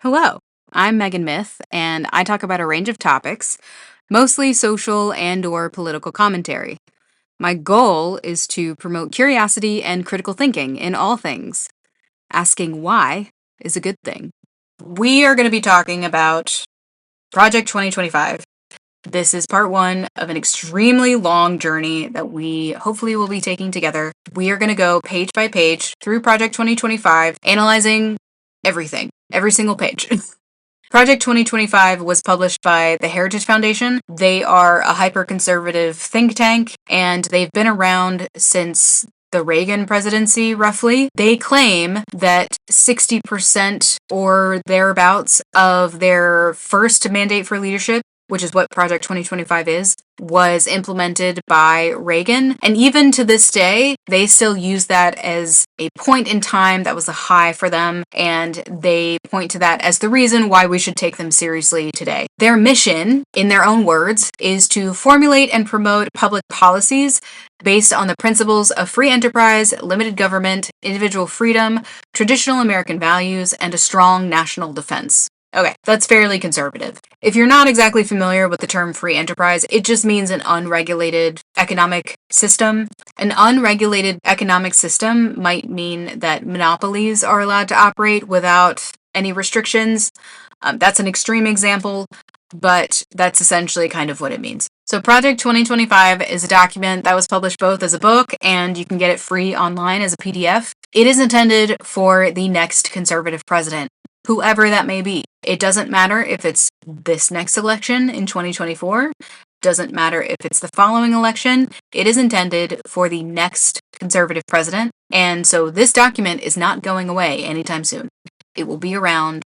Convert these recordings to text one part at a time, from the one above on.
Hello, I'm Megan Myth, and I talk about a range of topics, mostly social and/or political commentary. My goal is to promote curiosity and critical thinking in all things. Asking why is a good thing. We are going to be talking about Project 2025. This is part one of an extremely long journey that we hopefully will be taking together. We are going to go page by page through Project 2025, analyzing everything, every single page. Project 2025 was published by the Heritage Foundation. They are a hyper-conservative think tank, and they've been around since the Reagan presidency, roughly. They claim that 60% or thereabouts of their first mandate for leadership, which is what Project 2025 is, was implemented by Reagan. And even to this day, they still use that as a point in time that was a high for them, and they point to that as the reason why we should take them seriously today. Their mission, in their own words, is to formulate and promote public policies based on the principles of free enterprise, limited government, individual freedom, traditional American values, and a strong national defense. Okay, that's fairly conservative. If you're not exactly familiar with the term free enterprise, it just means an unregulated economic system. An unregulated economic system might mean that monopolies are allowed to operate without any restrictions. That's an extreme example, but that's essentially kind of what it means. So Project 2025 is a document that was published both as a book and you can get it free online as a PDF. It is intended for the next conservative president, whoever that may be. It doesn't matter if it's this next election in 2024, doesn't matter if it's the following election. It is intended for the next conservative president, and so this document is not going away anytime soon. It will be around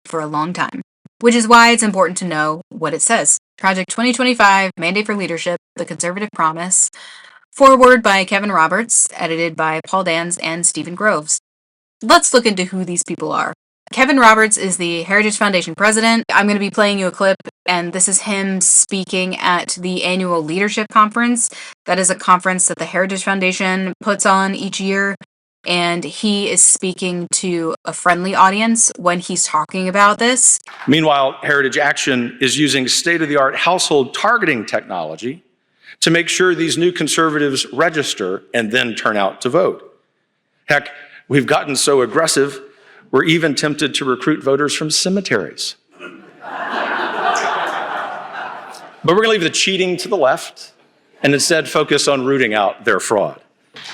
for a long time, which is why it's important to know what it says. Project 2025, Mandate for Leadership, The Conservative Promise, foreword by Kevin Roberts, edited by Paul Dans and Stephen Groves. Let's look into who these people are. Kevin Roberts is the Heritage Foundation president. I'm going to be playing you a clip, and this is him speaking at the annual leadership conference. That is a conference that the Heritage Foundation puts on each year, and he is speaking to a friendly audience when he's talking about this. Meanwhile, Heritage Action is using state-of-the-art household targeting technology to make sure these new conservatives register and then turn out to vote. Heck, we've gotten so aggressive, we're even tempted to recruit voters from cemeteries. But we're going to leave the cheating to the left and instead focus on rooting out their fraud.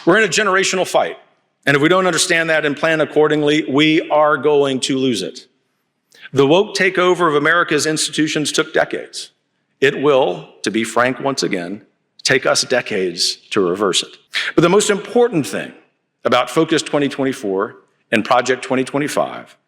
We're in a generational fight, and if we don't understand that and plan accordingly, we are going to lose it. The woke takeover of America's institutions took decades. It will, to be frank once again, take us decades to reverse it. But the most important thing about Focus 2024 and Project 2025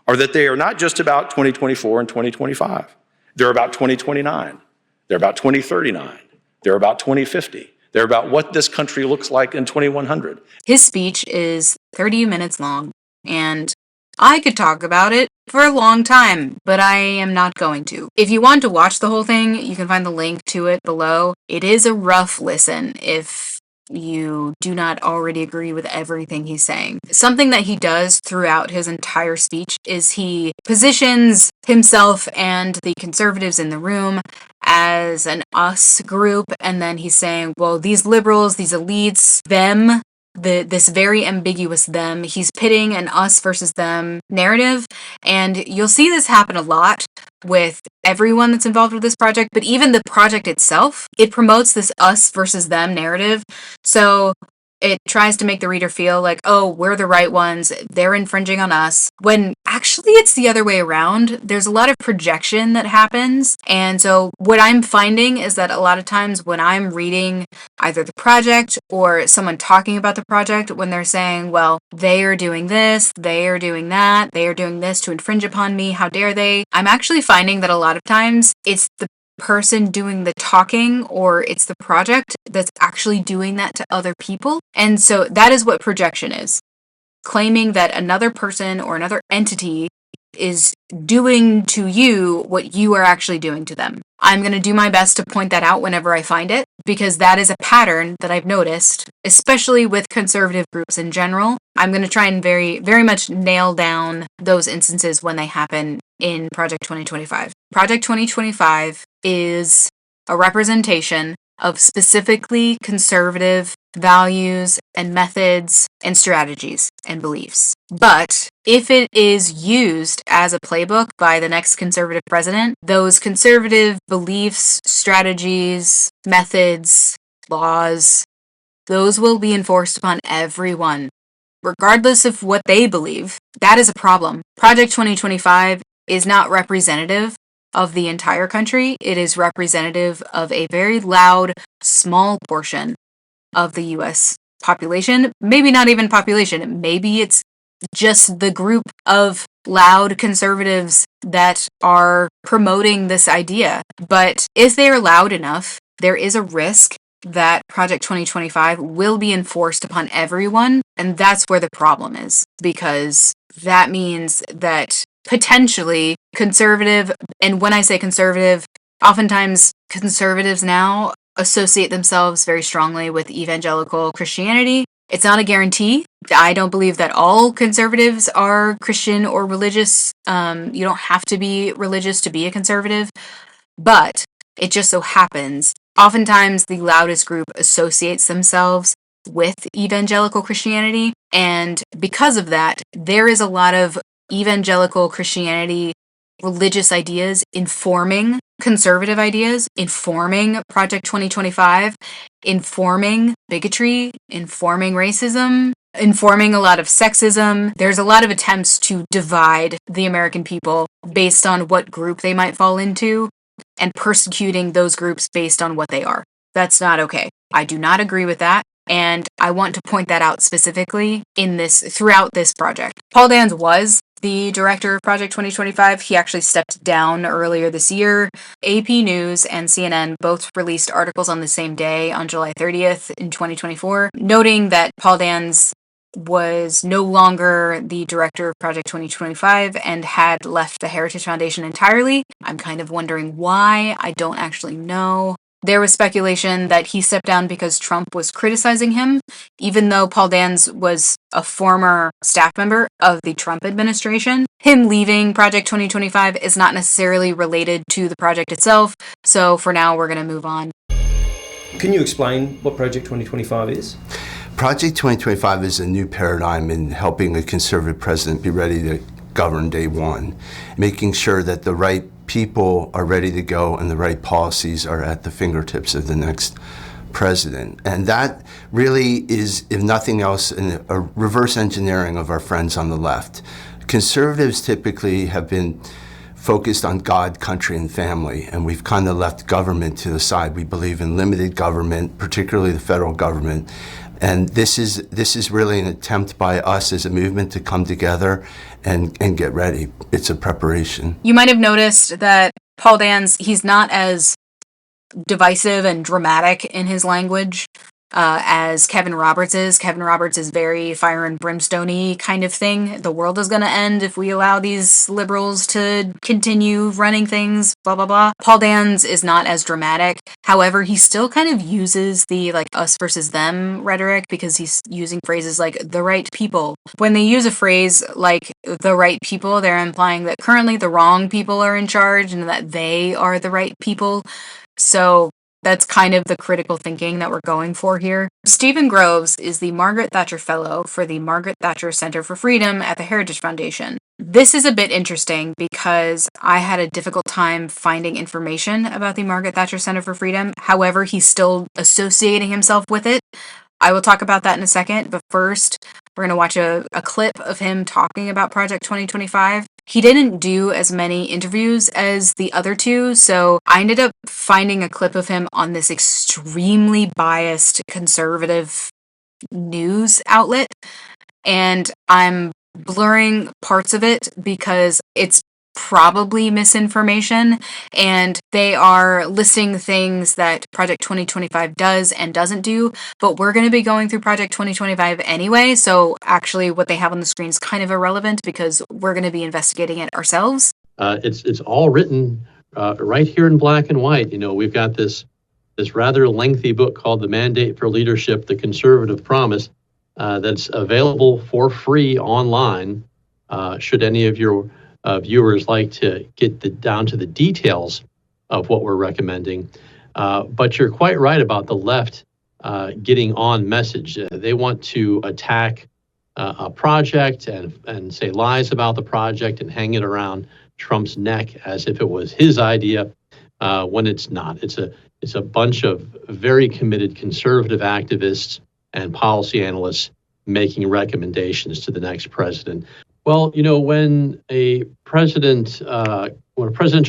are that they are not just about 2024 and 2025. They're about 2029. They're about 2039. They're about 2050. They're about what this country looks like in 2100. His speech is 30 minutes long, and I could talk about it for a long time, but I am not going to. If you want to watch the whole thing, you can find the link to it below. It is a rough listen if you do not already agree with everything he's saying. Something that he does throughout his entire speech is he positions himself and the conservatives in the room as an us group, and then he's saying, well, these liberals, these elites, them, this very ambiguous them. He's pitting an us versus them narrative, and you'll see this happen a lot with everyone that's involved with this project, but even the project itself, it promotes this us versus them narrative. So it tries to make the reader feel like, oh, we're the right ones, they're infringing on us, when actually it's the other way around. There's a lot of projection that happens, and so what I'm finding is that a lot of times when I'm reading either the project or someone talking about the project, when they're saying, well, they are doing this, they are doing that, they are doing this to infringe upon me, how dare they, I'm actually finding that a lot of times it's the person doing the talking, or it's the project that's actually doing that to other people. And so that is what projection is. Claiming that another person or another entity is doing to you what you are actually doing to them. I'm going to do my best to point that out whenever I find it, because that is a pattern that I've noticed, especially with conservative groups in general. I'm going to try and very, very much nail down those instances when they happen in Project 2025. Project 2025 is a representation of specifically conservative values and methods and strategies and beliefs. But if it is used as a playbook by the next conservative president, those conservative beliefs, strategies, methods, laws, those will be enforced upon everyone, regardless of what they believe. That is a problem. Project 2025 is not representative of the entire country. It is representative of a very loud, small portion of the US population. Maybe not even population. Maybe it's just the group of loud conservatives that are promoting this idea. But if they are loud enough, there is a risk that Project 2025 will be enforced upon everyone. And that's where the problem is, because that means that potentially conservative, and when I say conservative, oftentimes conservatives now associate themselves very strongly with evangelical Christianity. It's not a guarantee. I don't believe that all conservatives are Christian or religious. You don't have to be religious to be a conservative, but it just so happens oftentimes the loudest group associates themselves with evangelical Christianity, and because of that, there is a lot of evangelical Christianity religious ideas informing conservative ideas, informing Project 2025, informing bigotry, informing racism, informing a lot of sexism. There's a lot of attempts to divide the American people based on what group they might fall into, and persecuting those groups based on what they are. That's not okay. I do not agree with that. And I want to point that out specifically throughout this project. Paul Dans was the director of Project 2025. He actually stepped down earlier this year. AP News and CNN both released articles on the same day, on July 30th in 2024, noting that Paul Dans was no longer the director of Project 2025 and had left the Heritage Foundation entirely. I'm kind of wondering why. I don't actually know. There was speculation that he stepped down because Trump was criticizing him, even though Paul Dans was a former staff member of the Trump administration. Him leaving Project 2025 is not necessarily related to the project itself, so for now we're going to move on. Can you explain what Project 2025 is? Project 2025 is a new paradigm in helping a conservative president be ready to govern day one, making sure that the right people are ready to go and the right policies are at the fingertips of the next president. And that really is, if nothing else, a reverse engineering of our friends on the left. Conservatives typically have been focused on God, country, and family, and we've kind of left government to the side. We believe in limited government, particularly the federal government. And this is really an attempt by us as a movement to come together and get ready. It's a preparation. You might have noticed that Paul Dans, he's not as divisive and dramatic in his language as Kevin Roberts is. Kevin Roberts is very fire and brimstone-y kind of thing. The world is going to end if we allow these liberals to continue running things, blah, blah, blah. Paul Dans is not as dramatic. However, he still kind of uses the us versus them rhetoric, because he's using phrases like the right people. When they use a phrase like the right people, they're implying that currently the wrong people are in charge and that they are the right people. So that's kind of the critical thinking that we're going for here. Stephen Groves is the Margaret Thatcher Fellow for the Margaret Thatcher Center for Freedom at the Heritage Foundation. This is a bit interesting because I had a difficult time finding information about the Margaret Thatcher Center for Freedom. However, he's still associating himself with it. I will talk about that in a second, but first, we're going to watch a clip of him talking about Project 2025. He didn't do as many interviews as the other two, so I ended up finding a clip of him on this extremely biased conservative news outlet, and I'm blurring parts of it because it's probably misinformation, and they are listing things that Project 2025 does and doesn't do, but we're going to be going through Project 2025 anyway, so actually what they have on the screen is kind of irrelevant because we're going to be investigating it ourselves. It's all written right here in black and white. We've got this rather lengthy book called The Mandate for Leadership, The Conservative Promise, that's available for free online. Should any of your viewers like to get down to the details of what we're recommending. But you're quite right about the left getting on message. They want to attack a project and say lies about the project and hang it around Trump's neck as if it was his idea, when it's not. It's a bunch of very committed conservative activists and policy analysts making recommendations to the next president. Well, when a presidential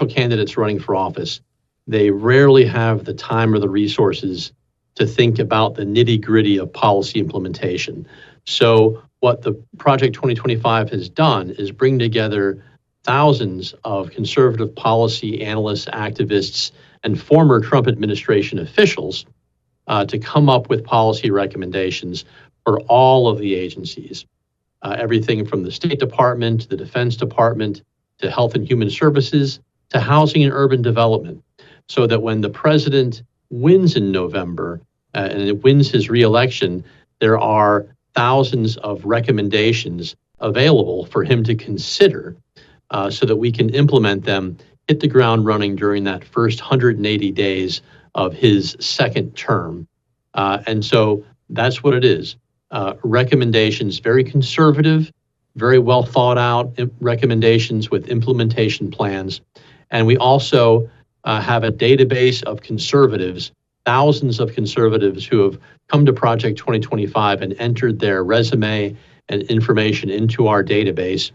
candidate's running for office, they rarely have the time or the resources to think about the nitty-gritty of policy implementation. So what the Project 2025 has done is bring together thousands of conservative policy analysts, activists, and former Trump administration officials to come up with policy recommendations for all of the agencies. Everything from the State Department to the Defense Department to Health and Human Services to Housing and Urban Development, so that when the president wins in November and it wins his reelection, there are thousands of recommendations available for him to consider so that we can implement them, hit the ground running during that first 180 days of his second term. And so that's what it is. Recommendations, very conservative, very well thought out recommendations with implementation plans. And we also have a database of conservatives, thousands of conservatives who have come to Project 2025 and entered their resume and information into our database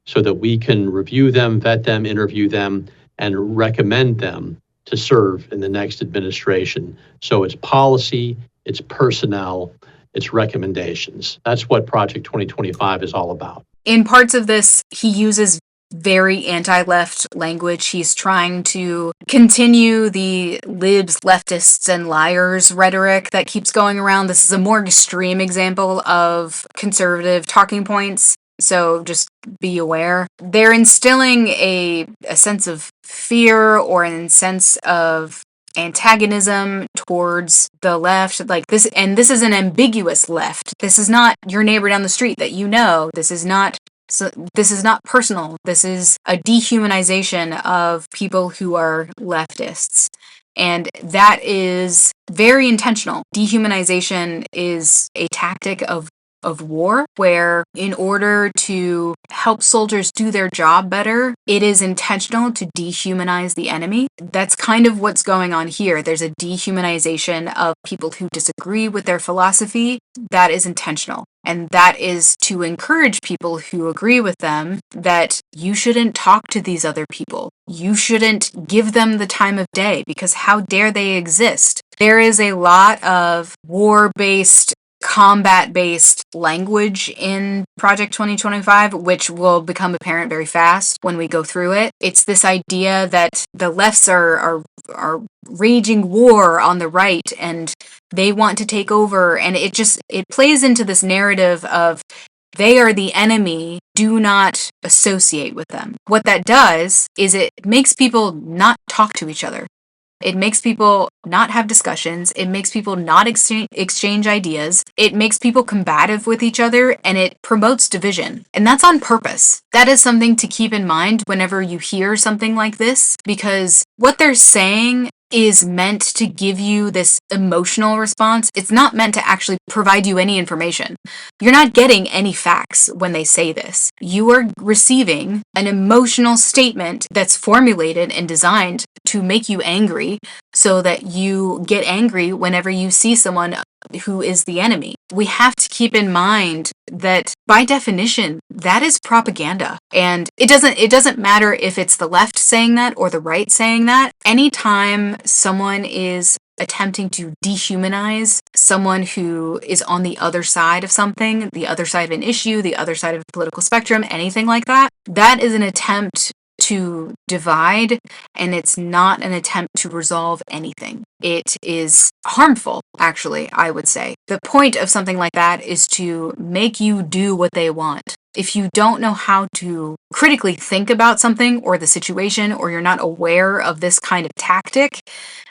so that we can review them, vet them, interview them, and recommend them to serve in the next administration. So it's policy, it's personnel, it's recommendations. That's what Project 2025 is all about. In parts of this, he uses very anti-left language. He's trying to continue the libs, leftists, and liars rhetoric that keeps going around. This is a more extreme example of conservative talking points, so just be aware. They're instilling a sense of fear or a sense of antagonism towards the left, like this, and this is an ambiguous left. This is not your neighbor down the street that you know. This is not personal. This is a dehumanization of people who are leftists. And that is very intentional. Dehumanization is a tactic of war, where in order to help soldiers do their job better, it is intentional to dehumanize the enemy. That's kind of what's going on here. There's a dehumanization of people who disagree with their philosophy. That is intentional. And that is to encourage people who agree with them that you shouldn't talk to these other people. You shouldn't give them the time of day, because how dare they exist? There is a lot of war-based, combat-based language in Project 2025, which will become apparent very fast when we go through it. It's this idea that the lefts are raging war on the right and they want to take over, and it plays into this narrative of they are the enemy, do not associate with them. What that does is it makes people not talk to each other. It makes people not have discussions. It makes people not exchange ideas. It makes people combative with each other, and it promotes division. And that's on purpose. That is something to keep in mind whenever you hear something like this, because what they're saying is meant to give you this emotional response. It's not meant to actually provide you any information. You're not getting any facts when they say this. You are receiving an emotional statement that's formulated and designed to make you angry, so that you get angry whenever you see someone who is the enemy. We have to keep in mind that by definition, that is propaganda. And it doesn't matter if it's the left saying that or the right saying that. Anytime someone is attempting to dehumanize someone who is on the other side of something, the other side of an issue, the other side of a political spectrum, anything like that, that is an attempt to divide, and it's not an attempt to resolve anything. It is harmful, actually, I would say. The point of something like that is to make you do what they want. If you don't know how to critically think about something or the situation, or you're not aware of this kind of tactic,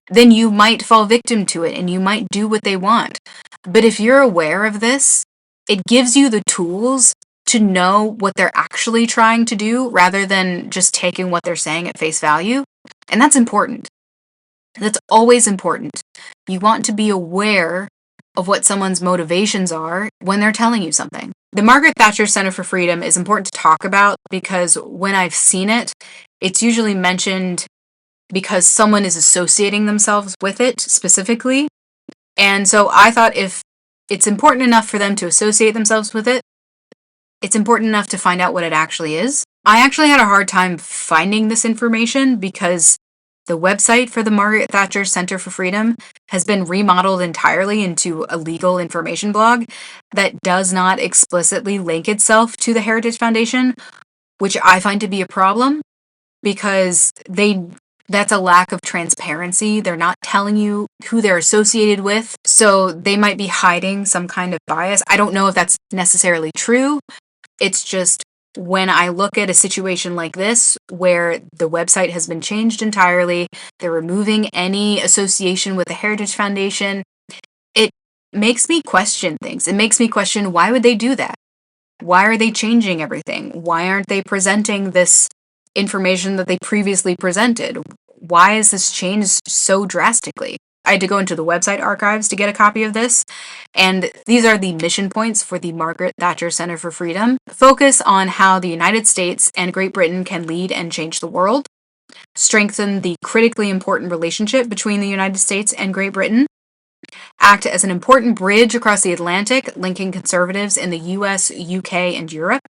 then you might fall victim to it and you might do what they want. But if you're aware of this, it gives you the tools to know what they're actually trying to do rather than just taking what they're saying at face value. And that's important. That's always important. You want to be aware of what someone's motivations are when they're telling you something. The Margaret Thatcher Center for Freedom is important to talk about because when I've seen it, it's usually mentioned because someone is associating themselves with it specifically. And so I thought if it's important enough for them to associate themselves with it, it's important enough to find out what it actually is. I actually had a hard time finding this information because the website for the Margaret Thatcher Center for Freedom has been remodeled entirely into a legal information blog that does not explicitly link itself to the Heritage Foundation, which I find to be a problem because that's a lack of transparency. They're not telling you who they're associated with, so they might be hiding some kind of bias. I don't know if that's necessarily true. It's just when I look at a situation like this, where the website has been changed entirely, they're removing any association with the Heritage Foundation, it makes me question things. It makes me question, why would they do that? Why are they changing everything? Why aren't they presenting this information that they previously presented? Why is this changed so drastically? I had to go into the website archives to get a copy of this, and these are the mission points for the Margaret Thatcher Center for Freedom. Focus on how the United States and Great Britain can lead and change the world, strengthen the critically important relationship between the United States and Great Britain, act as an important bridge across the Atlantic, linking conservatives in the US, UK, and Europe,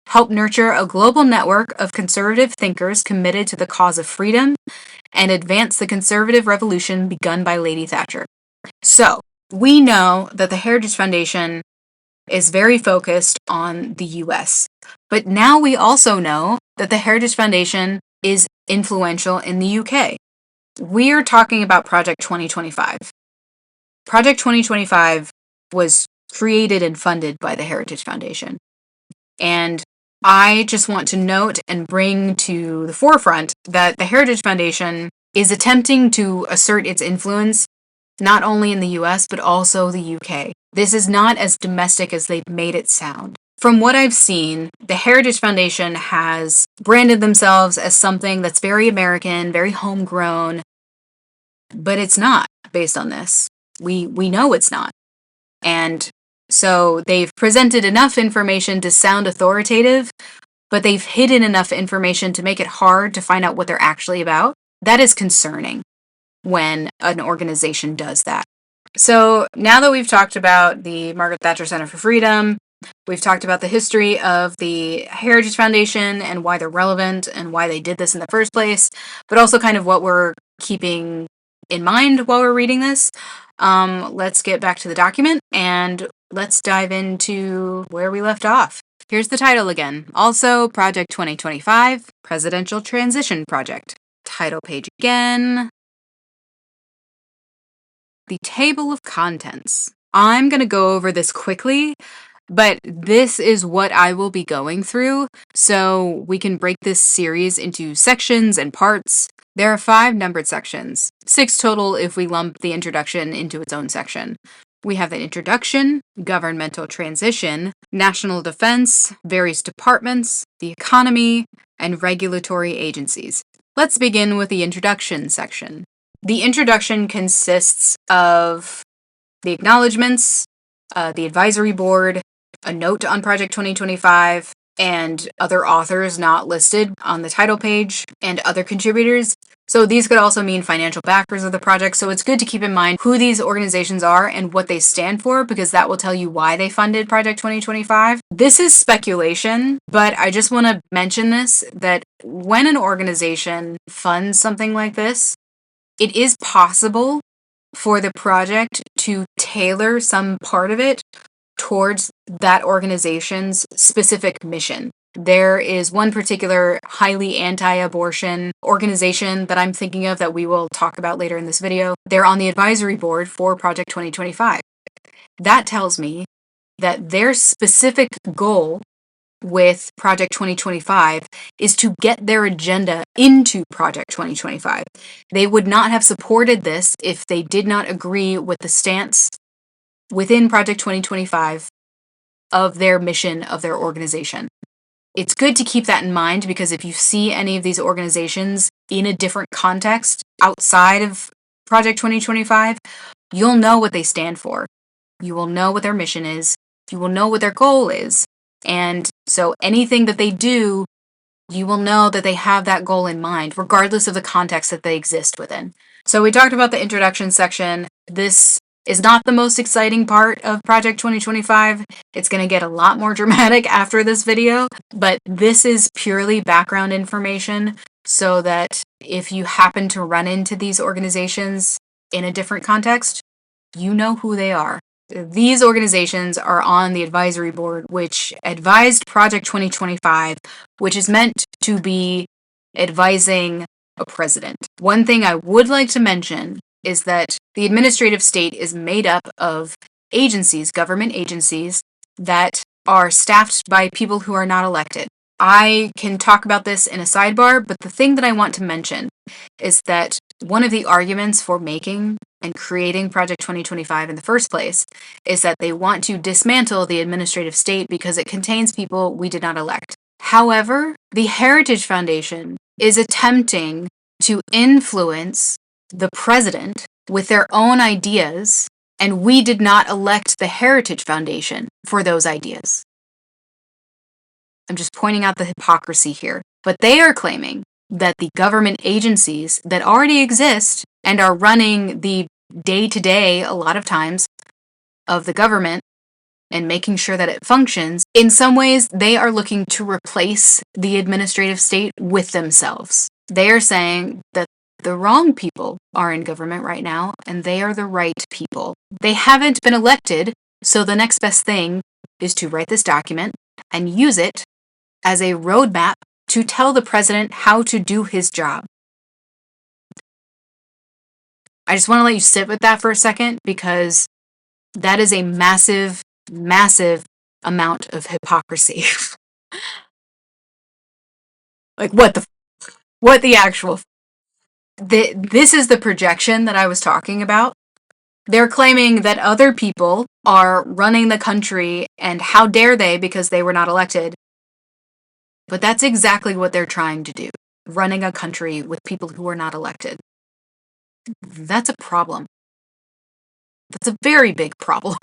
help nurture a global network of conservative thinkers committed to the cause of freedom, and advance the conservative revolution begun by Lady Thatcher. So, we know that the Heritage Foundation is very focused on the US, but now we also know that the Heritage Foundation is influential in the UK. We are talking about Project 2025. Project 2025 was created and funded by the Heritage Foundation. And I just want to note and bring to the forefront that the Heritage Foundation is attempting to assert its influence not only in the US, but also the UK. This is not as domestic as they've made it sound. From what I've seen, the Heritage Foundation has branded themselves as something that's very American, very homegrown, but it's not based on this. We know it's not. And so they've presented enough information to sound authoritative, but they've hidden enough information to make it hard to find out what they're actually about. That is concerning when an organization does that. So now that we've talked about the Margaret Thatcher Center for Freedom, we've talked about the history of the Heritage Foundation and why they're relevant and why they did this in the first place, but also kind of what we're keeping in mind while we're reading this. Let's get back to the document and let's dive into where we left off. Here's the title again. Also, Project 2025, Presidential Transition Project. Title page again. The table of contents. I'm going to go over this quickly, but this is what I will be going through, so we can break this series into sections and parts. There are 5 numbered sections, 6 total if we lump the introduction into its own section. We have the introduction, governmental transition, national defense, various departments, the economy, and regulatory agencies. Let's begin with the introduction section. The introduction consists of the acknowledgements, the advisory board, a note on Project 2025, and other authors not listed on the title page, and other contributors. So these could also mean financial backers of the project, so it's good to keep in mind who these organizations are and what they stand for, because that will tell you why they funded Project 2025. This is speculation, but I just want to mention this, that when an organization funds something like this, it is possible for the project to tailor some part of it towards that organization's specific mission. There is one particular highly anti-abortion organization that I'm thinking of that we will talk about later in this video. They're on the advisory board for Project 2025. That tells me that their specific goal with Project 2025 is to get their agenda into Project 2025. They would not have supported this if they did not agree with the stance within Project 2025 of their mission of their organization. It's good to keep that in mind, because if you see any of these organizations in a different context outside of Project 2025, you'll know what they stand for. You will know what their mission is. You will know what their goal is. And so anything that they do, you will know that they have that goal in mind, regardless of the context that they exist within. So we talked about the introduction section. This is not the most exciting part of Project 2025. It's going to get a lot more dramatic after this video, but this is purely background information so that if you happen to run into these organizations in a different context, you know who they are. These organizations are on the advisory board, which advised Project 2025, which is meant to be advising a president. One thing I would like to mention is that the administrative state is made up of agencies, government agencies, that are staffed by people who are not elected. I can talk about this in a sidebar, but the thing that I want to mention is that one of the arguments for making and creating Project 2025 in the first place is that they want to dismantle the administrative state because it contains people we did not elect. However, the Heritage Foundation is attempting to influence the president with their own ideas, and we did not elect the Heritage Foundation for those ideas. I'm just pointing out the hypocrisy here. But they are claiming that the government agencies that already exist and are running the day-to-day, a lot of times, of the government and making sure that it functions, in some ways, they are looking to replace the administrative state with themselves. They are saying that the wrong people are in government right now, and they are the right people. They haven't been elected, so the next best thing is to write this document and use it as a roadmap to tell the president how to do his job. I just want to let you sit with that for a second, because that is a massive, massive amount of hypocrisy. Like, what the actual... This is the projection that I was talking about. They're claiming that other people are running the country, and how dare they, because they were not elected. But that's exactly what they're trying to do, running a country with people who are not elected. That's a problem. That's a very big problem.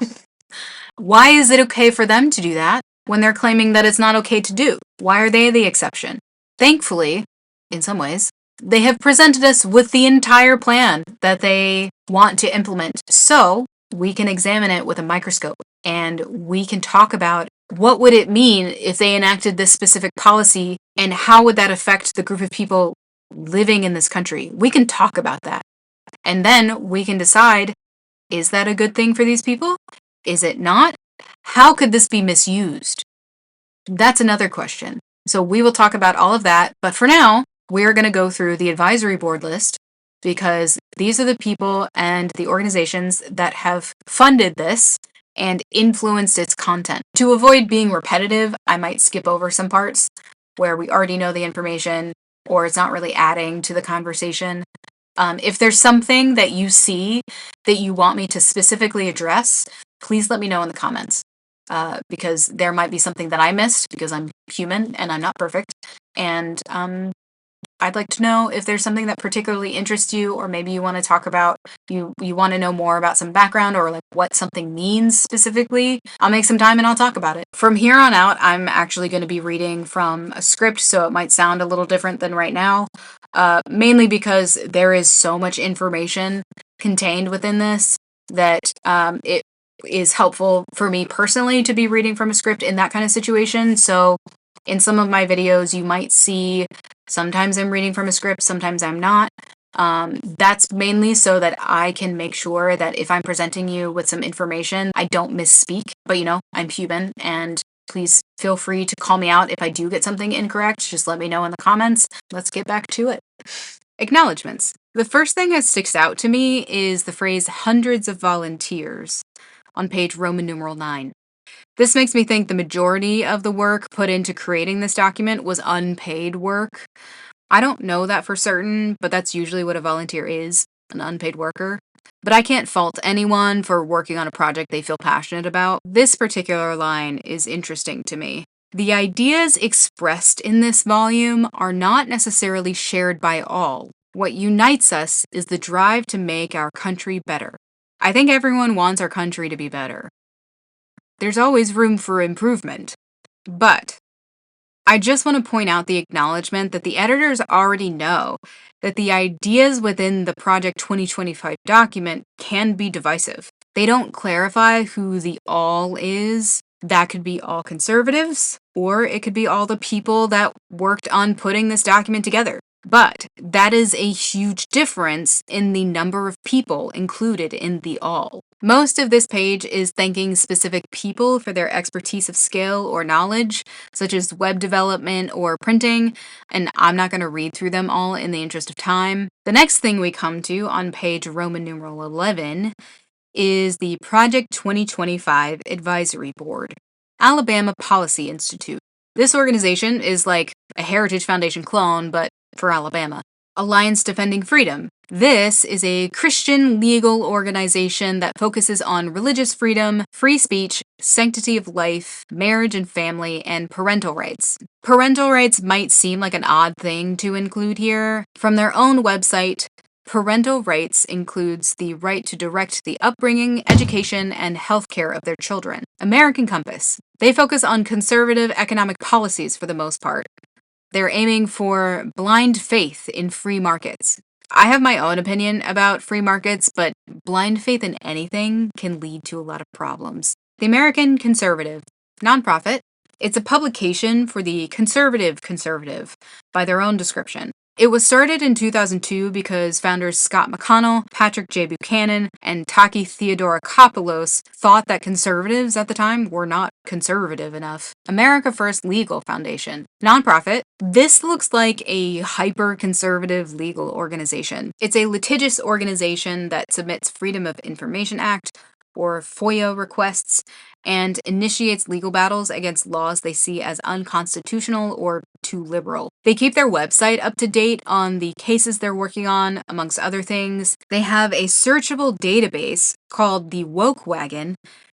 Why is it okay for them to do that when they're claiming that it's not okay to do? Why are they the exception? Thankfully, in some ways, they have presented us with the entire plan that they want to implement, so we can examine it with a microscope, and we can talk about what would it mean if they enacted this specific policy, and how would that affect the group of people living in this country. We can talk about that. And then we can decide, is that a good thing for these people? Is it not? How could this be misused? That's another question. So we will talk about all of that, but for now, we're going to go through the advisory board list, because these are the people and the organizations that have funded this and influenced its content. To avoid being repetitive, I might skip over some parts where we already know the information or it's not really adding to the conversation. If there's something that you see that you want me to specifically address, please let me know in the comments, because there might be something that I missed, because I'm human and I'm not perfect. And I'd like to know if there's something that particularly interests you, or maybe you want to talk about, you want to know more about some background, or like what something means specifically. I'll make some time and I'll talk about it. From here on out, I'm actually going to be reading from a script, so it might sound a little different than right now, mainly because there is so much information contained within this that it is helpful for me personally to be reading from a script in that kind of situation. So in some of my videos, you might see sometimes I'm reading from a script, sometimes I'm not. That's mainly so that I can make sure that if I'm presenting you with some information, I don't misspeak. But I'm human, and please feel free to call me out if I do get something incorrect. Just let me know in the comments. Let's get back to it. Acknowledgements. The first thing that sticks out to me is the phrase hundreds of volunteers on page Roman numeral 9. This makes me think the majority of the work put into creating this document was unpaid work. I don't know that for certain, but that's usually what a volunteer is, an unpaid worker. But I can't fault anyone for working on a project they feel passionate about. This particular line is interesting to me. The ideas expressed in this volume are not necessarily shared by all. What unites us is the drive to make our country better. I think everyone wants our country to be better. There's always room for improvement. But I just want to point out the acknowledgement that the editors already know that the ideas within the Project 2025 document can be divisive. They don't clarify who the all is. That could be all conservatives, or it could be all the people that worked on putting this document together. But that is a huge difference in the number of people included in the all. Most of this page is thanking specific people for their expertise of skill or knowledge, such as web development or printing, and I'm not going to read through them all in the interest of time. The next thing we come to on page Roman numeral 11 is the Project 2025 Advisory Board, Alabama Policy Institute. This organization is like a Heritage Foundation clone, but for Alabama. Alliance Defending Freedom. This is a Christian legal organization that focuses on religious freedom, free speech, sanctity of life, marriage and family, and parental rights. Parental rights might seem like an odd thing to include here. From their own website, parental rights includes the right to direct the upbringing, education, and healthcare of their children. American Compass. They focus on conservative economic policies for the most part. They're aiming for blind faith in free markets. I have my own opinion about free markets, but blind faith in anything can lead to a lot of problems. The American Conservative. Nonprofit. It's a publication for the conservative by their own description. It was started in 2002 because founders Scott McConnell, Patrick J. Buchanan, and Taki Theodorakopoulos thought that conservatives at the time were not conservative enough. America First Legal Foundation. Nonprofit. This looks like a hyper-conservative legal organization. It's a litigious organization that submits Freedom of Information Act, or FOIA requests, and initiates legal battles against laws they see as unconstitutional or too liberal. They keep their website up to date on the cases they're working on, amongst other things. They have a searchable database called the Woke Wagon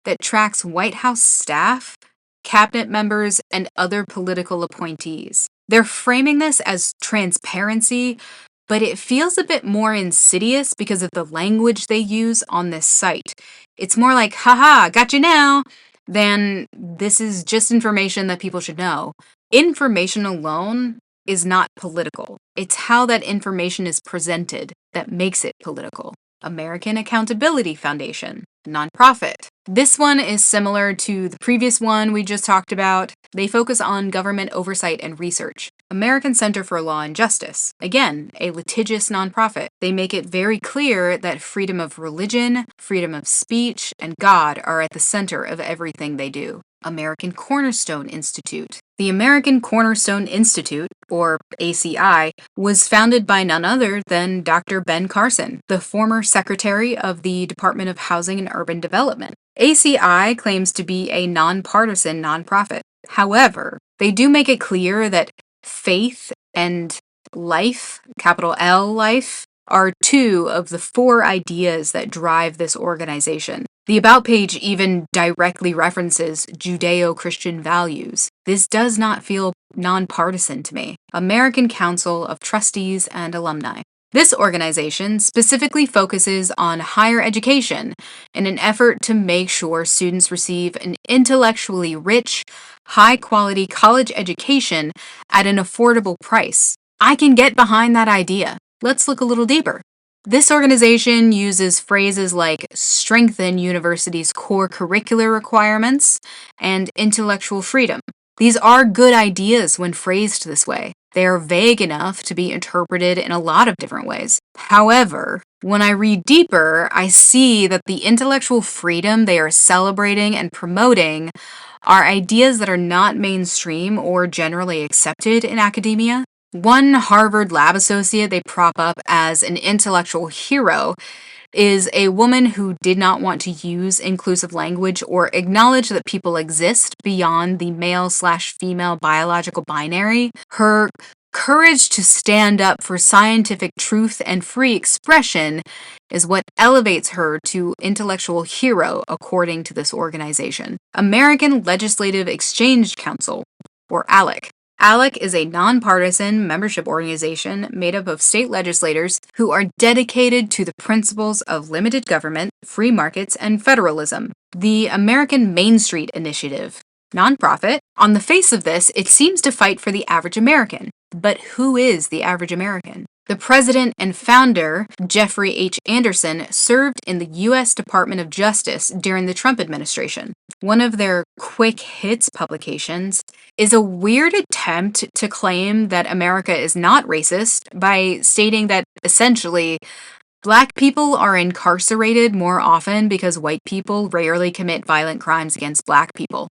that tracks White House staff, cabinet members, and other political appointees. They're framing this as transparency, but it feels a bit more insidious because of the language they use on this site. It's more like, haha, got you now, than this is just information that people should know. Information alone is not political. It's how that information is presented that makes it political. American Accountability Foundation, nonprofit. This one is similar to the previous one we just talked about. They focus on government oversight and research. American Center for Law and Justice, again, a litigious nonprofit. They make it very clear that freedom of religion, freedom of speech, and God are at the center of everything they do. American Cornerstone Institute. The American Cornerstone Institute, or ACI, was founded by none other than Dr. Ben Carson, the former Secretary of the Department of Housing and Urban Development. ACI claims to be a nonpartisan nonprofit. However, they do make it clear that faith and life, capital L life, are two of the 4 ideas that drive this organization. The About page even directly references Judeo-Christian values. This does not feel nonpartisan to me. American Council of Trustees and Alumni. This organization specifically focuses on higher education in an effort to make sure students receive an intellectually rich, high-quality college education at an affordable price. I can get behind that idea. Let's look a little deeper. This organization uses phrases like strengthen universities' core curricular requirements and intellectual freedom. These are good ideas when phrased this way. They are vague enough to be interpreted in a lot of different ways. However, when I read deeper, I see that the intellectual freedom they are celebrating and promoting are ideas that are not mainstream or generally accepted in academia. One Harvard lab associate they prop up as an intellectual hero is a woman who did not want to use inclusive language or acknowledge that people exist beyond the male/female biological binary. Her courage to stand up for scientific truth and free expression is what elevates her to intellectual hero, according to this organization. American Legislative Exchange Council, or ALEC. ALEC is a nonpartisan membership organization made up of state legislators who are dedicated to the principles of limited government, free markets, and federalism. The American Main Street Initiative, nonprofit. On the face of this, it seems to fight for the average American. But who is the average American? The president and founder, Jeffrey H. Anderson, served in the U.S. Department of Justice during the Trump administration. One of their quick hits publications is a weird attempt to claim that America is not racist by stating that essentially Black people are incarcerated more often because white people rarely commit violent crimes against Black people.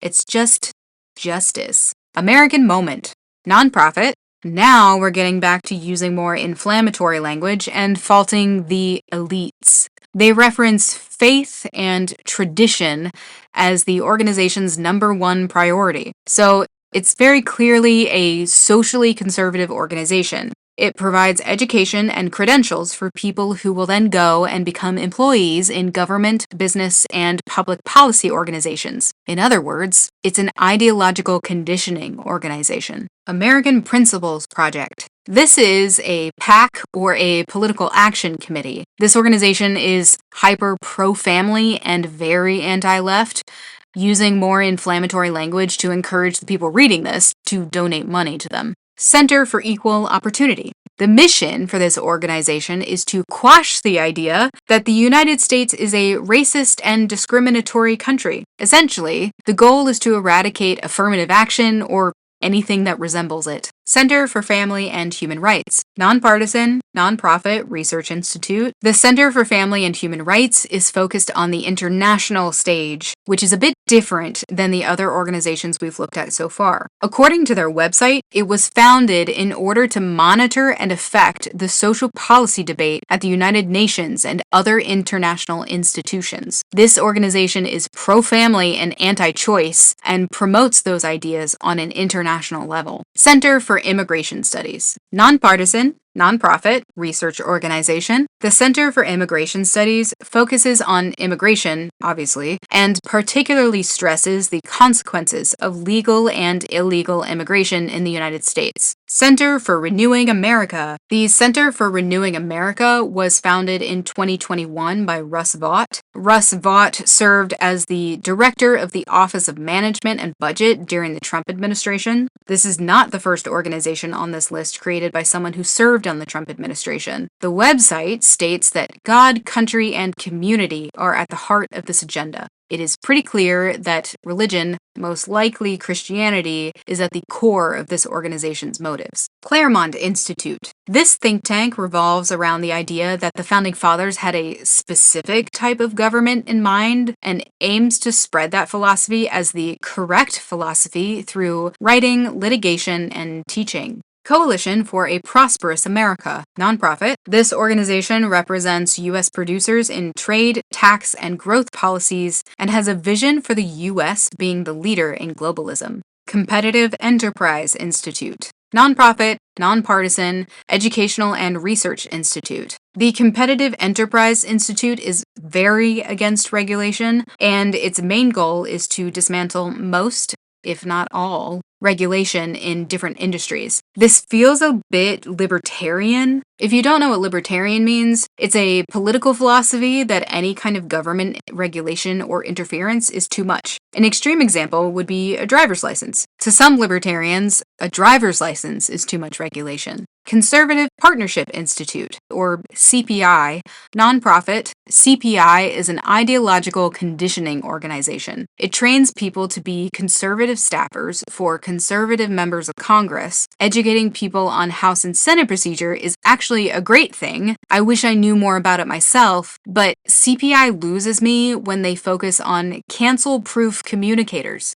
It's just justice. American Moment, nonprofit. Now we're getting back to using more inflammatory language and faulting the elites. They reference faith and tradition as the organization's #1 priority. So it's very clearly a socially conservative organization. It provides education and credentials for people who will then go and become employees in government, business, and public policy organizations. In other words, it's an ideological conditioning organization. American Principles Project. This is a PAC, or a political action committee. This organization is hyper pro-family and very anti-left, using more inflammatory language to encourage the people reading this to donate money to them. Center for Equal Opportunity. The mission for this organization is to quash the idea that the United States is a racist and discriminatory country. Essentially, the goal is to eradicate affirmative action or anything that resembles it. Center for Family and Human Rights. Nonpartisan, nonprofit research institute. The Center for Family and Human Rights is focused on the international stage, which is a bit different than the other organizations we've looked at so far. According to their website, it was founded in order to monitor and affect the social policy debate at the United Nations and other international institutions. This organization is pro-family and anti-choice and promotes those ideas on an international level. Center for Immigration Studies. Nonpartisan, nonprofit research organization. The Center for Immigration Studies focuses on immigration, obviously, and particularly stresses the consequences of legal and illegal immigration in the United States. Center for Renewing America. The Center for Renewing America was founded in 2021 by Russ Vought. Russ Vought served as the director of the Office of Management and Budget during the Trump administration. This is not the first organization on this list created by someone who served on the Trump administration. The website states that God, country, and community are at the heart of this agenda. It is pretty clear that religion, most likely Christianity, is at the core of this organization's motives. Claremont Institute. This think tank revolves around the idea that the Founding Fathers had a specific type of government in mind and aims to spread that philosophy as the correct philosophy through writing, litigation, and teaching. Coalition for a Prosperous America, nonprofit. This organization represents U.S. producers in trade, tax, and growth policies and has a vision for the U.S. being the leader in globalism. Competitive Enterprise Institute, nonprofit, nonpartisan, educational and research institute. The Competitive Enterprise Institute is very against regulation, and its main goal is to dismantle most, if not all, regulation in different industries. This feels a bit libertarian, If you don't know what libertarian means, it's a political philosophy that any kind of government regulation or interference is too much. An extreme example would be a driver's license. To some libertarians, a driver's license is too much regulation. Conservative Partnership Institute, or CPI, nonprofit. CPI is an ideological conditioning organization. It trains people to be conservative staffers for conservative members of Congress. Educating people on House and Senate procedure is actually a great thing. I wish I knew more about it myself, but CPI loses me when they focus on cancel-proof communicators.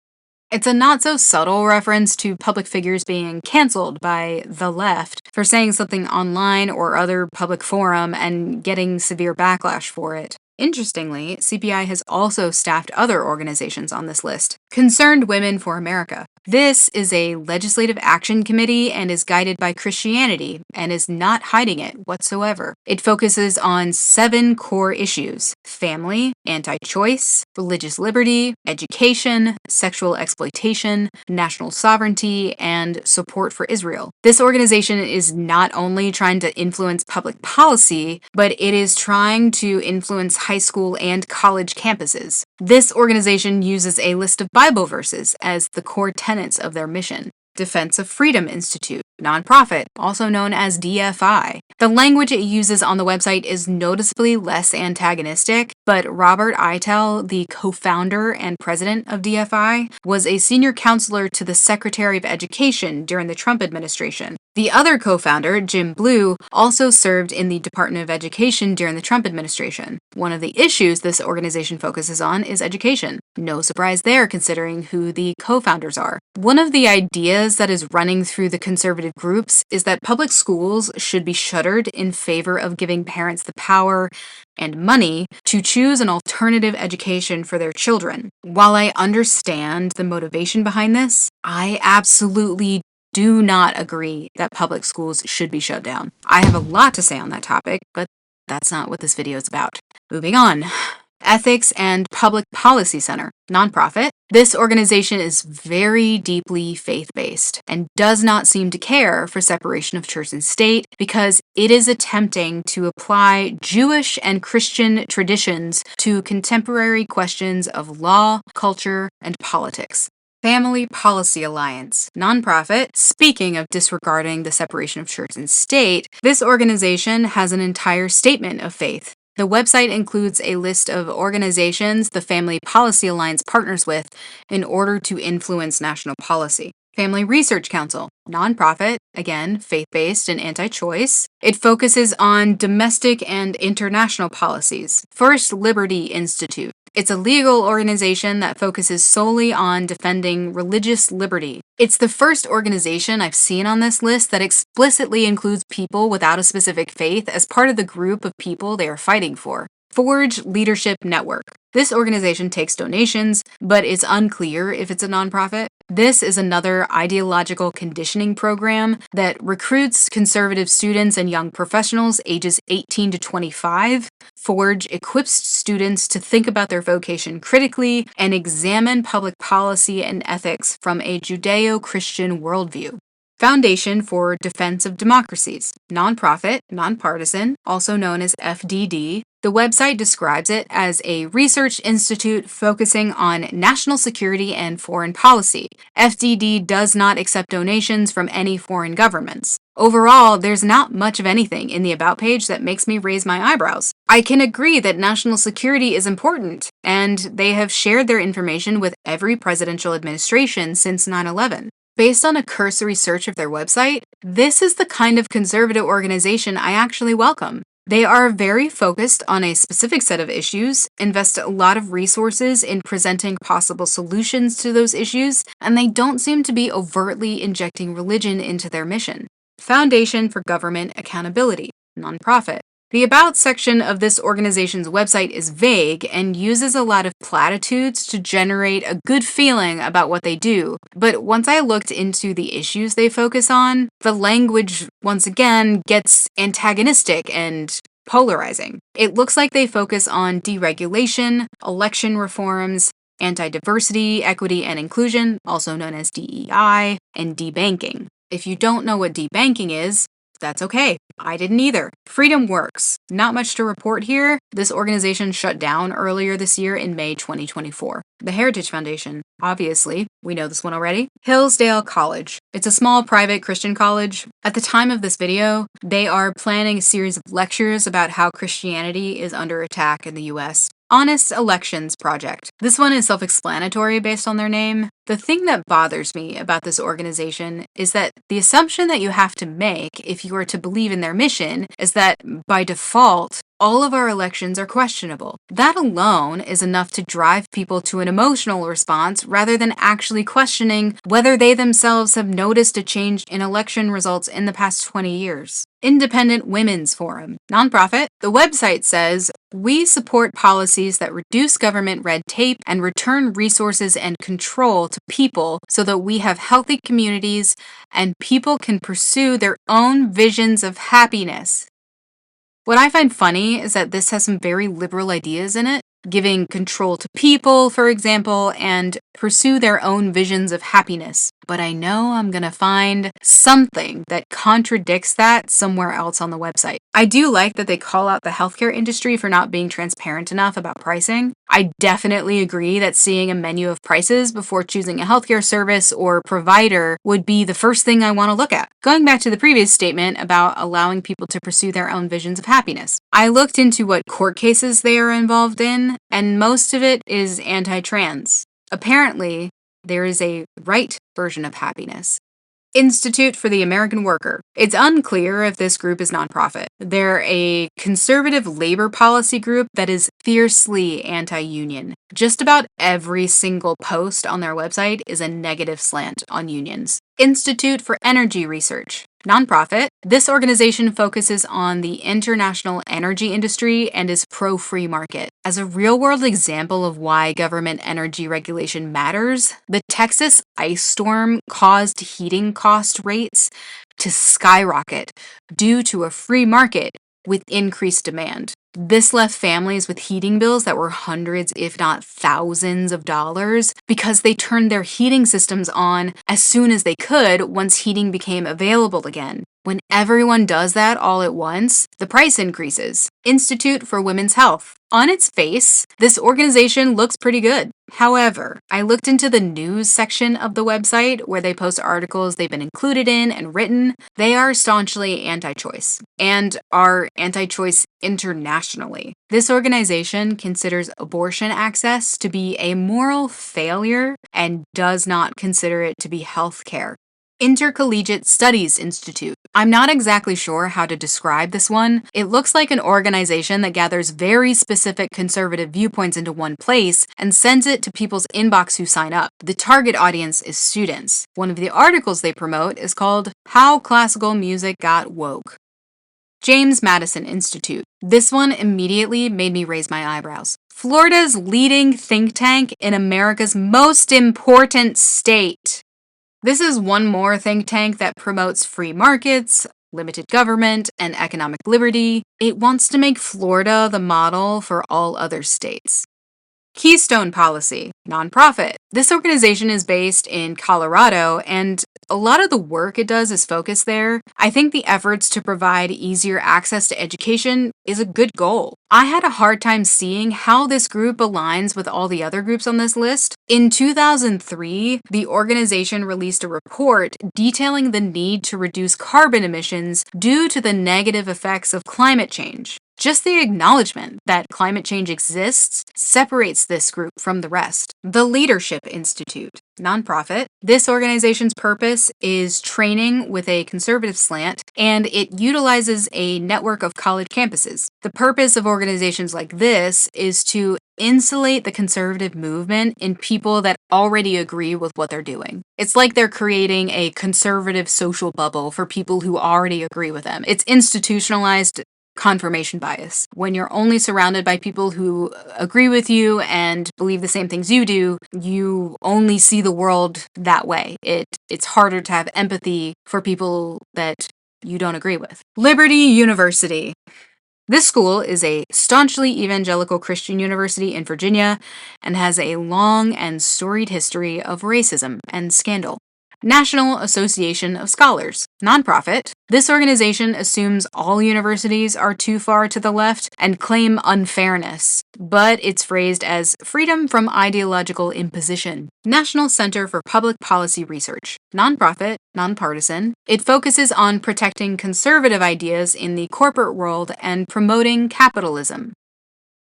It's a not-so-subtle reference to public figures being canceled by the left for saying something online or other public forum and getting severe backlash for it. Interestingly, CPI has also staffed other organizations on this list. Concerned Women for America. This is a legislative action committee and is guided by Christianity and is not hiding it whatsoever. It focuses on 7 core issues: family, anti-choice, religious liberty, education, sexual exploitation, national sovereignty, and support for Israel. This organization is not only trying to influence public policy, but it is trying to influence high school and college campuses. This organization uses a list of Bible verses as the core tenets of their mission. Defense of Freedom Institute, nonprofit, also known as DFI. The language it uses on the website is noticeably less antagonistic, but Robert Eitel, the co-founder and president of DFI, was a senior counselor to the Secretary of Education during the Trump administration. The other co-founder, Jim Blue, also served in the Department of Education during the Trump administration. One of the issues this organization focuses on is education. No surprise there, considering who the co-founders are. One of the ideas that is running through the conservative groups is that public schools should be shuttered in favor of giving parents the power and money to choose an alternative education for their children. While I understand the motivation behind this, I absolutely do not agree that public schools should be shut down. I have a lot to say on that topic, but that's not what this video is about. Moving on. Ethics and Public Policy Center, nonprofit. This organization is very deeply faith-based and does not seem to care for separation of church and state because it is attempting to apply Jewish and Christian traditions to contemporary questions of law, culture, and politics. Family Policy Alliance, nonprofit. Speaking of disregarding the separation of church and state, this organization has an entire statement of faith. The website includes a list of organizations the Family Policy Alliance partners with in order to influence national policy. Family Research Council, nonprofit, again, faith-based and anti-choice. It focuses on domestic and international policies. First Liberty Institute. It's a legal organization that focuses solely on defending religious liberty. It's the first organization I've seen on this list that explicitly includes people without a specific faith as part of the group of people they are fighting for. Forge Leadership Network. This organization takes donations, but it's unclear if it's a nonprofit. This is another ideological conditioning program that recruits conservative students and young professionals ages 18 to 25. Forge equips students to think about their vocation critically and examine public policy and ethics from a Judeo-Christian worldview. Foundation for Defense of Democracies, nonprofit, nonpartisan, also known as FDD. The website describes it as a research institute focusing on national security and foreign policy. FDD does not accept donations from any foreign governments. Overall, there's not much of anything in the About page that makes me raise my eyebrows. I can agree that national security is important, and they have shared their information with every presidential administration since 9/11. Based on a cursory search of their website, this is the kind of conservative organization I actually welcome. They are very focused on a specific set of issues, invest a lot of resources in presenting possible solutions to those issues, and they don't seem to be overtly injecting religion into their mission. Foundation for Government Accountability, nonprofit. The About section of this organization's website is vague and uses a lot of platitudes to generate a good feeling about what they do. But once I looked into the issues they focus on, the language once again gets antagonistic and polarizing. It looks like they focus on deregulation, election reforms, anti-diversity, equity, and inclusion, also known as DEI, and debanking. If you don't know what debanking is, That's okay. I didn't either. Freedom Works. Not much to report here. This organization shut down earlier this year in May 2024. The Heritage Foundation. Obviously, we know this one already. Hillsdale College. It's a small private Christian college. At the time of this video, they are planning a series of lectures about how Christianity is under attack in the US. Honest Elections Project. This one is self-explanatory based on their name. The thing that bothers me about this organization is that the assumption that you have to make if you are to believe in their mission is that, by default, all of our elections are questionable. That alone is enough to drive people to an emotional response rather than actually questioning whether they themselves have noticed a change in election results in the past 20 years. Independent Women's Forum. Nonprofit. The website says, "We support policies that reduce government red tape and return resources and control to people so that we have healthy communities and people can pursue their own visions of happiness." What I find funny is that this has some very liberal ideas in it, giving control to people, for example, and pursue their own visions of happiness. But I know I'm gonna find something that contradicts that somewhere else on the website. I do like that they call out the healthcare industry for not being transparent enough about pricing. I definitely agree that seeing a menu of prices before choosing a healthcare service or provider would be the first thing I want to look at. Going back to the previous statement about allowing people to pursue their own visions of happiness, I looked into what court cases they are involved in, and most of it is anti-trans. Apparently, there is a right version of happiness. Institute for the American Worker. It's unclear if this group is nonprofit. They're a conservative labor policy group that is fiercely anti-union. Just about every single post on their website is a negative slant on unions. Institute for Energy Research. Nonprofit. This organization focuses on the international energy industry and is pro-free market. As a real-world example of why government energy regulation matters, the Texas ice storm caused heating cost rates to skyrocket due to a free market with increased demand. This left families with heating bills that were hundreds, if not thousands of dollars because they turned their heating systems on as soon as they could once heating became available again. When everyone does that all at once, the price increases. Institute for Women's Health. On its face, this organization looks pretty good. However, I looked into the news section of the website where they post articles they've been included in and written. They are staunchly anti-choice and are anti-choice internationally. This organization considers abortion access to be a moral failure and does not consider it to be health care. Intercollegiate Studies Institute. I'm not exactly sure how to describe this one. It looks like an organization that gathers very specific conservative viewpoints into one place and sends it to people's inbox who sign up. The target audience is students. One of the articles they promote is called How Classical Music Got Woke. James Madison Institute. This one immediately made me raise my eyebrows. Florida's leading think tank in America's most important state. This is one more think tank that promotes free markets, limited government, and economic liberty. It wants to make Florida the model for all other states. Keystone Policy, nonprofit. This organization is based in Colorado, and a lot of the work it does is focused there. I think the efforts to provide easier access to education is a good goal. I had a hard time seeing how this group aligns with all the other groups on this list. In 2003, the organization released a report detailing the need to reduce carbon emissions due to the negative effects of climate change. Just the acknowledgement that climate change exists separates this group from the rest. The Leadership Institute, nonprofit. This organization's purpose is training with a conservative slant, and it utilizes a network of college campuses. The purpose of organizations like this is to insulate the conservative movement in people that already agree with what they're doing. It's like they're creating a conservative social bubble for people who already agree with them. It's institutionalized confirmation bias. When you're only surrounded by people who agree with you and believe the same things you do, you only see the world that way. It's harder to have empathy for people that you don't agree with. Liberty University. This school is a staunchly evangelical Christian university in Virginia and has a long and storied history of racism and scandal. National Association of Scholars, nonprofit. This organization assumes all universities are too far to the left and claim unfairness, but it's phrased as freedom from ideological imposition. National Center for Public Policy Research, nonprofit, nonpartisan. It focuses on protecting conservative ideas in the corporate world and promoting capitalism.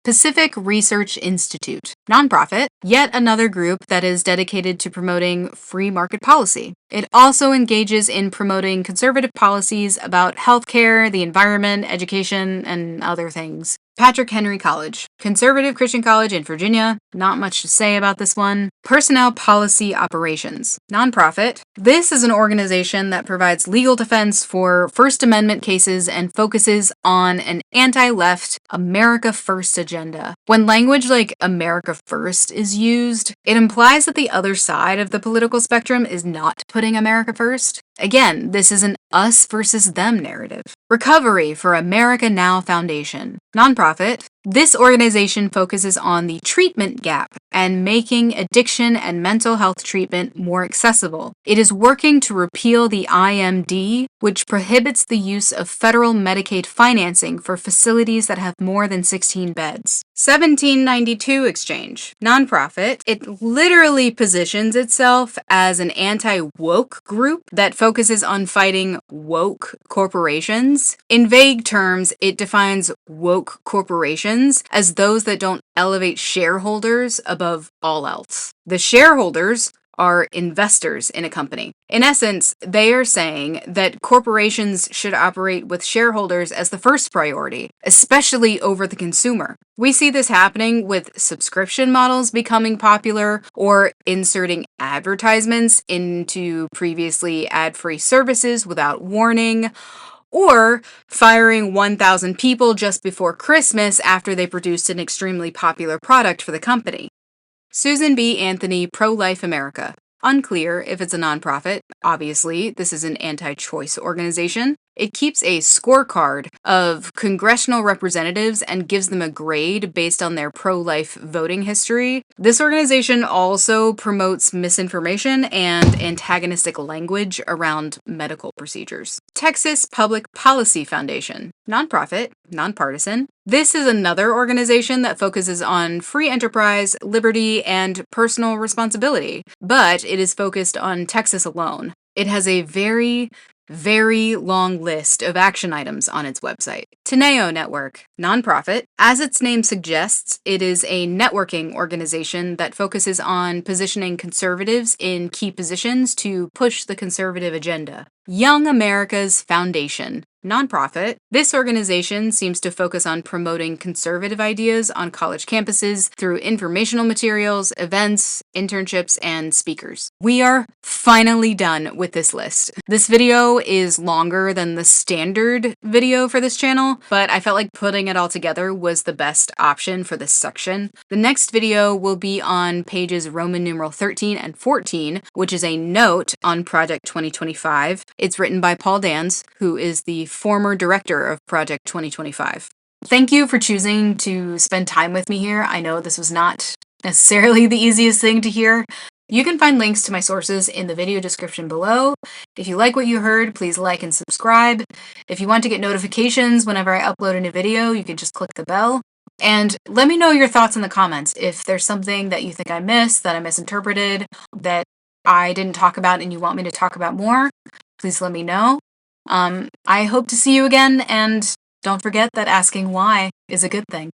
Pacific Research Institute, nonprofit, yet another group that is dedicated to promoting free market policy. It also engages in promoting conservative policies about healthcare, the environment, education, and other things. Patrick Henry College, conservative Christian college in Virginia. Not much to say about this one. Personnel Policy Operations, nonprofit. This is an organization that provides legal defense for First Amendment cases and focuses on an anti-left America First agenda. When language like America First is used, it implies that the other side of the political spectrum is not putting America first. Again, this is an us versus them narrative. Recovery for America Now Foundation, nonprofit. This organization focuses on the treatment gap and making addiction and mental health treatment more accessible. It is working to repeal the IMD, which prohibits the use of federal Medicaid financing for facilities that have more than 16 beds. 1792 Exchange, nonprofit. It literally positions itself as an anti-woke group that focuses on fighting woke corporations. In vague terms, it defines woke corporations as those that don't elevate shareholders above all else. The shareholders are investors in a company. In essence, they are saying that corporations should operate with shareholders as the first priority, especially over the consumer. We see this happening with subscription models becoming popular or inserting advertisements into previously ad-free services without warning, or firing 1,000 people just before Christmas after they produced an extremely popular product for the company. Susan B. Anthony, Pro-Life America. Unclear if it's a nonprofit. Obviously, this is an anti-choice organization. It keeps a scorecard of congressional representatives and gives them a grade based on their pro-life voting history. This organization also promotes misinformation and antagonistic language around medical procedures. Texas Public Policy Foundation, nonprofit, nonpartisan. This is another organization that focuses on free enterprise, liberty, and personal responsibility, but it is focused on Texas alone. It has a very long list of action items on its website. Teneo Network, nonprofit. As its name suggests, it is a networking organization that focuses on positioning conservatives in key positions to push the conservative agenda. Young America's Foundation, nonprofit. This organization seems to focus on promoting conservative ideas on college campuses through informational materials, events, internships, and speakers. We are finally done with this list. This video is longer than the standard video for this channel, but I felt like putting it all together was the best option for this section. The next video will be on pages Roman numeral 13 and 14, which is a note on Project 2025. It's written by Paul Dans, who is the former director of Project 2025. Thank you for choosing to spend time with me here. I know this was not necessarily the easiest thing to hear. You can find links to my sources in the video description below. If you like what you heard, please like and subscribe. If you want to get notifications whenever I upload a new video, you can just click the bell. And let me know your thoughts in the comments. If there's something that you think I missed, that I misinterpreted, that I didn't talk about and you want me to talk about more, please let me know. I hope to see you again, and don't forget that asking why is a good thing.